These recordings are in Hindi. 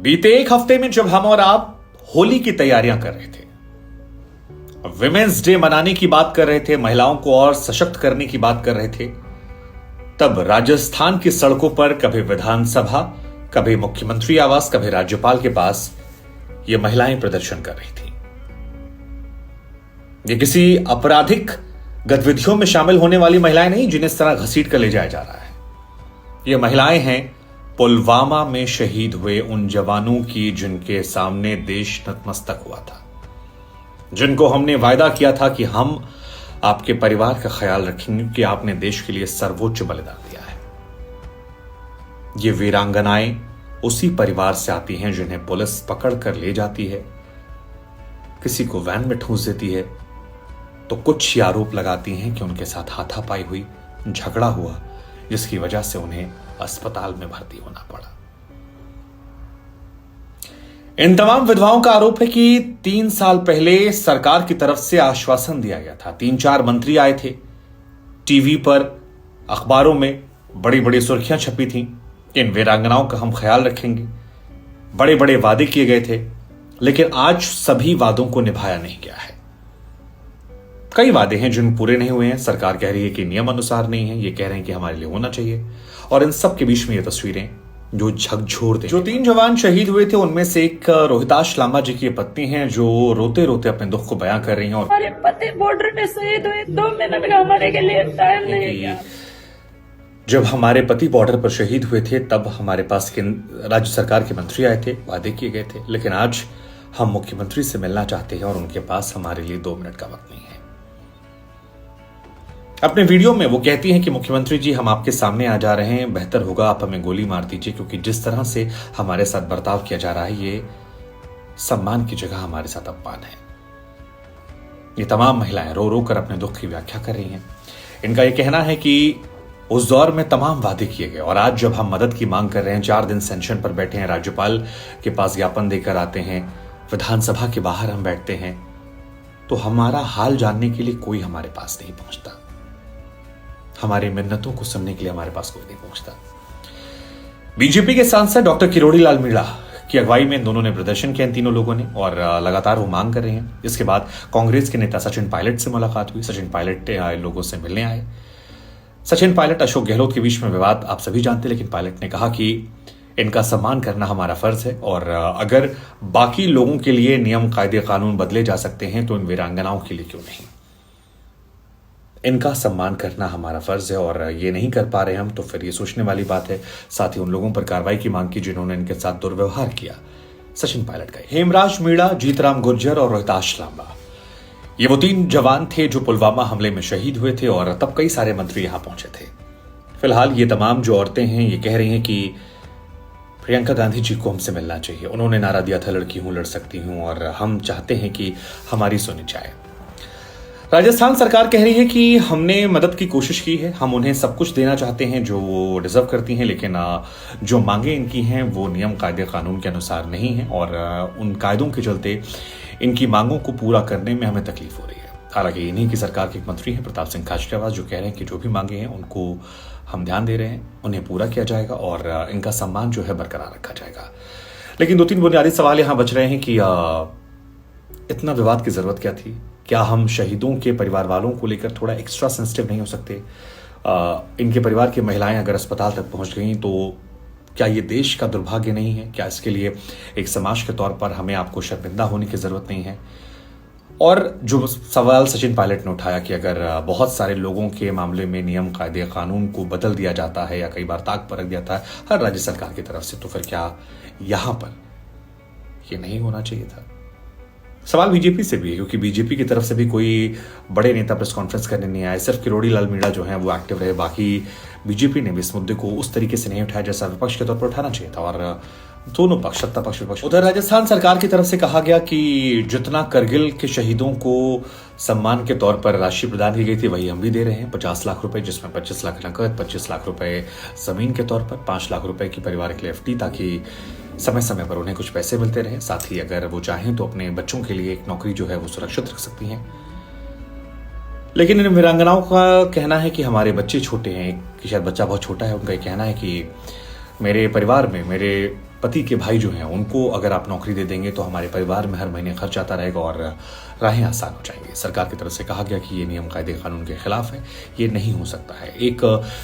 बीते एक हफ्ते में जब हम और आप होली की तैयारियां कर रहे थे, विमेंस डे मनाने की बात कर रहे थे, महिलाओं को और सशक्त करने की बात कर रहे थे, तब राजस्थान की सड़कों पर कभी विधानसभा, कभी मुख्यमंत्री आवास, कभी राज्यपाल के पास ये महिलाएं प्रदर्शन कर रही थी। ये किसी आपराधिक गतिविधियों में शामिल होने वाली महिलाएं नहीं जिन्हें इस तरह घसीट कर ले जाया जा रहा है। ये महिलाएं हैं पुलवामा में शहीद हुए उन जवानों की जिनके सामने देश नतमस्तक हुआ था, जिनको हमने वायदा किया था कि हम आपके परिवार का ख्याल रखेंगे कि आपने देश के लिए सर्वोच्च बलिदान दिया है। ये वीरांगनाएं उसी परिवार से आती हैं जिन्हें पुलिस पकड़ कर ले जाती है, किसी को वैन में ठूंस देती है, तो कुछ ये आरोप लगाती हैं कि उनके साथ हाथापाई हुई, झगड़ा हुआ, जिसकी वजह से उन्हें अस्पताल में भर्ती होना पड़ा। इन तमाम विधवाओं का आरोप है कि 3 साल पहले सरकार की तरफ से आश्वासन दिया गया था। 3-4 मंत्री आए थे, टीवी पर, अखबारों में बड़ी बड़ी सुर्खियां छपी थीं, इन वीरांगनाओं का हम ख्याल रखेंगे। बड़े बड़े वादे किए गए थे, लेकिन आज सभी वादों को निभाया नहीं गया है। कई वादे हैं जिन पूरे नहीं हुए हैं। सरकार कह रही है कि नियम अनुसार नहीं है, ये कह रहे हैं कि हमारे लिए होना चाहिए। और इन सब के बीच में ये तस्वीरें जो झकझोर दे। जो 3 जवान शहीद हुए थे उनमें से एक रोहिताश लांबा जी की पत्नी हैं, जो रोते रोते अपने दुख को बयां कर रही हैं। और हमारे पति बॉर्डर पे शहीद हुए, 2 मिनट का हमारे के लिए टाइम नहीं है। जब हमारे पति बॉर्डर पर शहीद हुए थे तब हमारे पास राज्य सरकार के मंत्री आए थे, वादे किए गए थे, लेकिन आज हम मुख्यमंत्री से मिलना चाहते हैं और उनके पास हमारे लिए 2 मिनट का वक्त नहीं है। अपने वीडियो में वो कहती हैं कि मुख्यमंत्री जी, हम आपके सामने आ जा रहे हैं, बेहतर होगा आप हमें गोली मार दीजिए, क्योंकि जिस तरह से हमारे साथ बर्ताव किया जा रहा है ये सम्मान की जगह हमारे साथ अपमान है। ये तमाम महिलाएं रो रो कर अपने दुख की व्याख्या कर रही हैं। इनका यह कहना है कि उस दौर में तमाम वादे किए गए और आज जब हम मदद की मांग कर रहे हैं, 4 दिन सेंशन पर बैठे हैं, राज्यपाल के पास ज्ञापन देकर आते हैं, विधानसभा के बाहर हम बैठते हैं, तो हमारा हाल जानने के लिए कोई हमारे पास नहीं पहुंचता, हमारे मिन्नतों को सुनने के लिए हमारे पास कोई नहीं पहुंचता। बीजेपी के सांसद डॉक्टर किरोड़ी लाल मीणा की अगुवाई में दोनों ने प्रदर्शन किया, इन तीनों लोगों ने, और लगातार वो मांग कर रहे हैं। इसके बाद कांग्रेस के नेता सचिन पायलट से मुलाकात हुई। सचिन पायलट लोगों से मिलने आए। सचिन पायलट अशोक गहलोत के बीच में विवाद आप सभी जानते, लेकिन पायलट ने कहा कि इनका सम्मान करना हमारा फर्ज है और अगर बाकी लोगों के लिए नियम, कायदे, कानून बदले जा सकते हैं तो इन वीरांगनाओं के लिए क्यों नहीं। इनका सम्मान करना हमारा फर्ज है और ये नहीं कर पा रहे हम तो फिर ये सोचने वाली बात है। साथ ही उन लोगों पर कार्रवाई की मांग की जिन्होंने इनके साथ दुर्व्यवहार किया। सचिन पायलट का हेमराज मीणा, जीतराम गुर्जर और रोहिताश लांबा, ये वो 3 जवान थे जो पुलवामा हमले में शहीद हुए थे और तब कई सारे मंत्री यहां पहुंचे थे। फिलहाल ये तमाम जो औरतें हैं ये कह रही हैं कि प्रियंका गांधी जी को हमसे मिलना चाहिए। उन्होंने नारा दिया था लड़की हूं, लड़ सकती हूं, और हम चाहते हैं कि हमारी सुनी जाए। राजस्थान सरकार कह रही है कि हमने मदद की कोशिश की है, हम उन्हें सब कुछ देना चाहते हैं जो वो डिजर्व करती हैं, लेकिन जो मांगे इनकी हैं वो नियम, कायदे, कानून के अनुसार नहीं है और उन कायदों के चलते इनकी मांगों को पूरा करने में हमें तकलीफ हो रही है। हालांकि इन्हीं की सरकार के एक मंत्री हैं प्रताप सिंह खाचरियावास, जो कह रहे हैं कि जो भी मांगे हैं उनको हम ध्यान दे रहे हैं, उन्हें पूरा किया जाएगा और इनका सम्मान जो है बरकरार रखा जाएगा। लेकिन 2-3 बुनियादी सवाल यहां बच रहे हैं कि इतना विवाद की जरूरत क्या थी? क्या हम शहीदों के परिवार वालों को लेकर थोड़ा एक्स्ट्रा सेंसिटिव नहीं हो सकते? इनके परिवार की महिलाएं अगर अस्पताल तक पहुंच गई तो क्या ये देश का दुर्भाग्य नहीं है? क्या इसके लिए एक समाज के तौर पर हमें आपको शर्मिंदा होने की जरूरत नहीं है? और जो सवाल सचिन पायलट ने उठाया कि अगर बहुत सारे लोगों के मामले में नियम, कायदे, कानून को बदल दिया जाता है या कई बार ताक पर रख दिया जाता है हर राज्य सरकार की तरफ से, तो फिर क्या यहां पर ये नहीं होना चाहिए था? सवाल बीजेपी से भी है, क्योंकि बीजेपी की तरफ से भी कोई बड़े नेता प्रेस कॉन्फ्रेंस करने नहीं आए। सिर्फ किरोड़ी लाल मीणा जो है वो एक्टिव रहे, बाकी बीजेपी ने भी इस मुद्दे को उस तरीके से नहीं उठाया जैसा विपक्ष के तौर पर उठाना चाहिए था। और दोनों पक्ष, सत्ता पक्ष, विपक्ष। उधर राजस्थान सरकार की तरफ से कहा गया कि जितना करगिल के शहीदों को सम्मान के तौर पर राशि प्रदान की गई थी वही हम भी दे रहे हैं, 50 लाख रुपए, जिसमें 25 लाख नकद, 25 लाख रुपए जमीन के तौर पर, 5 लाख रुपए की परिवार के लिए एफडी, ताकि समय समय पर उन्हें कुछ पैसे मिलते रहे। साथ ही अगर वो चाहें तो अपने बच्चों के लिए एक नौकरी जो है वो सुरक्षित रख सकती हैं। लेकिन इन वीरांगनाओं का कहना है कि हमारे बच्चे छोटे हैं, कि शायद बच्चा बहुत छोटा है, उनका कहना है कि मेरे परिवार में, मेरे पति के भाई जो हैं उनको अगर आप नौकरी दे देंगे तो हमारे परिवार में हर महीने खर्च आता रहेगा और राहें आसान हो जाएंगी। सरकार की तरफ से कहा गया कि ये नियम कायदे कानून के खिलाफ है, ये नहीं हो सकता है। एक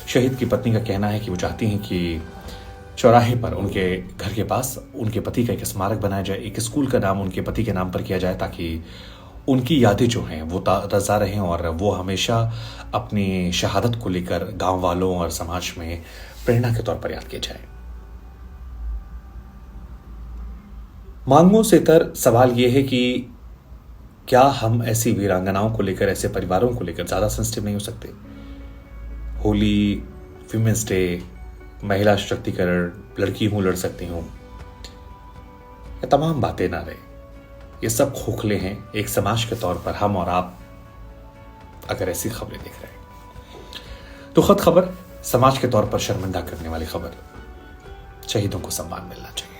शहीद की पत्नी का कहना है कि वो चाहती हैं कि चौराहे पर उनके घर के पास उनके पति का एक स्मारक बनाया जाए, एक स्कूल का नाम उनके पति के नाम पर किया जाए, ताकि उनकी यादें जो हैं वो ताज़ा रहें और वो हमेशा अपनी शहादत को लेकर गांव वालों और समाज में प्रेरणा के तौर पर याद किए जाए। मांगों से तर सवाल ये है कि क्या हम ऐसी वीरांगनाओं को लेकर, ऐसे परिवारों को लेकर ज्यादा सेंसिटिव नहीं हो सकते? होली, विमेंस डे, महिला सशक्तिकरण, लड़की हूं लड़ सकती हूं, ये तमाम बातें ना रहे, ये सब खोखले हैं। एक समाज के तौर पर हम और आप अगर ऐसी खबरें देख रहे हैं तो खुद खबर, समाज के तौर पर शर्मिंदा करने वाली खबर, शहीदों को सम्मान मिलना चाहिए।